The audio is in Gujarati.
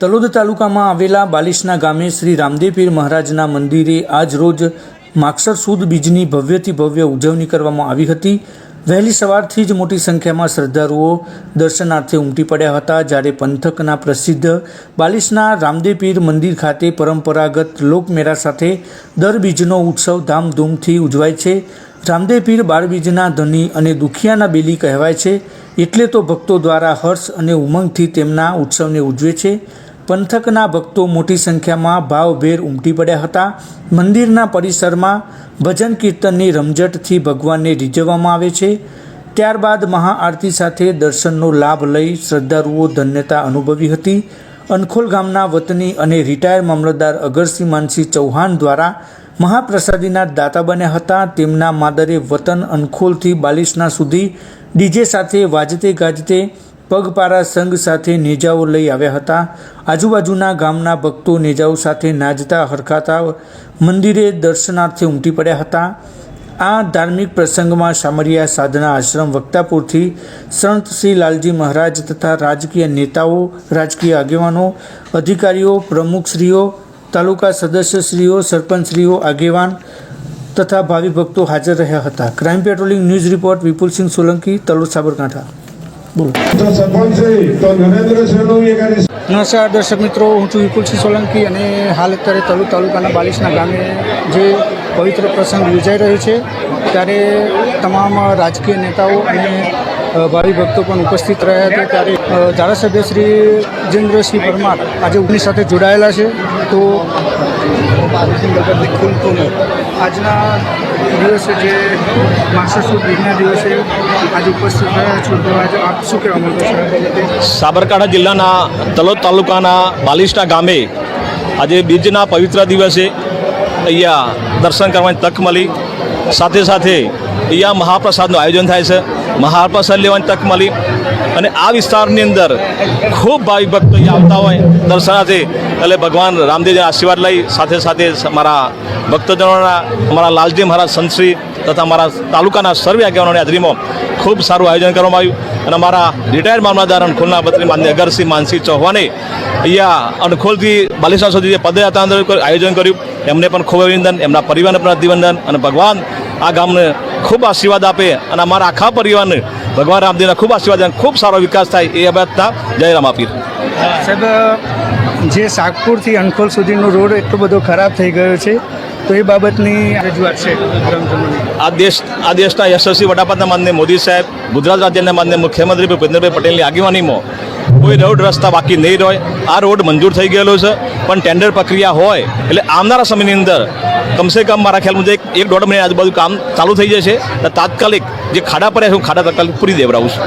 તલોદ તાલુકામાં આવેલા બાલિશના ગામે શ્રી રામદેવ પીર મહારાજના મંદિરે આજ રોજ માગસર સુદ બીજની ભવ્યથી ભવ્ય ઉજવણી કરવામાં આવી હતી। વહેલી સવારથી જ મોટી સંખ્યામાં શ્રદ્ધાળુઓ દર્શનાર્થે ઉમટી પડ્યા હતા। જ્યારે પંથકના પ્રસિદ્ધ બાલિશના રામદેવ પીર મંદિર ખાતે પરંપરાગત લોકમેળા સાથે દર બીજનો ઉત્સવ ધામધૂમથી ઉજવાય છે। રામદેવ પીર બાર બીજના ધની અને દુખિયાના બેલી કહેવાય છે, એટલે તો ભક્તો દ્વારા હર્ષ અને ઉમંગથી તેમના ઉત્સવને ઉજવે છે। પંથકના ભક્તો મોટી સંખ્યામાં ભાવભેર ઉમટી પડ્યા હતા। મંદિરના પરિસરમાં ભજન કીર્તનની રમઝટથી ભગવાનને રીઝવવામાં આવે છે। ત્યારબાદ મહાઆરતી સાથે દર્શનનો લાભ લઈ શ્રદ્ધાળુઓ ધન્યતા અનુભવી હતી। અનખોલ ગામના વતની અને રિટાયર મામલતદાર અગરસિંહ માનસિંહ ચૌહાણ દ્વારા મહાપ્રસાદીના દાતા બન્યા હતા। તેમના માદરે વતન અનખોલથી બાલિશના સુધી ડીજે સાથે વાજતે ગાજતે પગપારા સંઘ સાથે નેજાઓ લઈ આવ્યા હતા। આજુબાજુના ગામના ભક્તો નેજાઓ સાથે નાચતા હરખાતા મંદિરે દર્શનાર્થે ઉમટી પડ્યા હતા। આ ધાર્મિક પ્રસંગમાં શામળિયા સાધના આશ્રમ વક્તાપુરથી સંત શ્રી લાલજી મહારાજ તથા રાજકીય નેતાઓ, રાજકીય આગેવાનો, અધિકારીઓ, પ્રમુખશ્રીઓ, તાલુકા સદસ્યશ્રીઓ, સરપંચશ્રીઓ, આગેવાન તથા ભાવિ ભક્તો હાજર રહ્યા હતા। Crime patrolling news report Vipulsinh Solanki, Talod, Sabarkantha. નમસ્કાર દર્શક મિત્રો, હું છું વિપુલસિંહ સોલંકી અને હાલ અત્યારે તલોદ તાલુકાના બાલિશના ગામે જે પવિત્ર પ્રસંગ યોજાઈ રહ્યો છે ત્યારે તમામ રાજકીય નેતાઓ અને ભાવિ ભક્તો પણ ઉપસ્થિત રહ્યા હતા। ત્યારે ધારાસભ્ય શ્રી રાજેન્દ્રસિંહ પરમાર આજે ઉગની સાથે જોડાયેલા છે। તો આજના દિવસે જે માગસર સુદ બીજના દિવસે આજે ઉપસ્થિત રહ્યા છો, તો આજે આપ શું કહેવા માંગો છો? સાબરકાંઠા જિલ્લાના તલોદ તાલુકાના બાલિશના ગામે આજે બીજના પવિત્ર દિવસે અહીંયા દર્શન કરવાની તક મળી। સાથે સાથે અહીંયા મહાપ્રસાદનું આયોજન થાય છે, મહાપ્રસાદ લેવાની તક મળી અને આ વિસ્તારની અંદર ખૂબ ભાવિક ભક્તો અહીંયા આવતા હોય દર્શનાર્થે, એટલે ભગવાન રામદેવજીના આશીર્વાદ લઈ સાથે સાથે મારા ભક્તજનોના, અમારા લાલજી મહારાજ સંતશ્રી તથા અમારા તાલુકાના સર્વે આગેવાનોની હાજરીમાં ખૂબ સારું આયોજન કરવામાં આવ્યું અને અમારા રિટાયર્ડ મામલતદાર અનખોલના વતની માન્ય અગરસિંહ માનસિંહ ચૌહાણે અહીંયા અનખોલથી બાલિશના સુધી જે પદયાત્રા આયોજન કર્યું, એમને પણ ખૂબ અભિનંદન, એમના પરિવારને પણ અભિનંદન અને ભગવાન આ ગામને ખૂબ આશીર્વાદ આપે અને અમારા આખા પરિવારને ભગવાન રામદેવના ખૂબ આશીર્વાદ અને ખૂબ સારો વિકાસ થાય એ અભ્યર્થના જય રામાપીર। સાહેબ, જે સાગપુરથી અનખોલ સુધીનો રોડ એટલો બધો ખરાબ થઈ ગયો છે, તો એ બાબતની રજૂઆત છે આ દેશના યશસ્વી વડાપ્રધાન માનનીય મોદી સાહેબ, ગુજરાત રાજ્યના માનનીય મુખ્યમંત્રી ભૂપેન્દ્રભાઈ પટેલની આગેવાનીમાં કોઈ રોડ રસ્તા બાકી નહીં રહે। આ રોડ મંજૂર થઈ ગયેલો છે, પણ ટેન્ડર પ્રક્રિયા હોય એટલે આવનારા સમયની અંદર કમસે કમ મારા ખ્યાલ મુજબ 1-1.5 મહિના આજુબાજુ કામ ચાલુ થઈ જશે। તાત્કાલિક જે ખાડા પડ્યા છે, હું ખાડા તાત્કાલિક પૂરી દેવડાવું છું।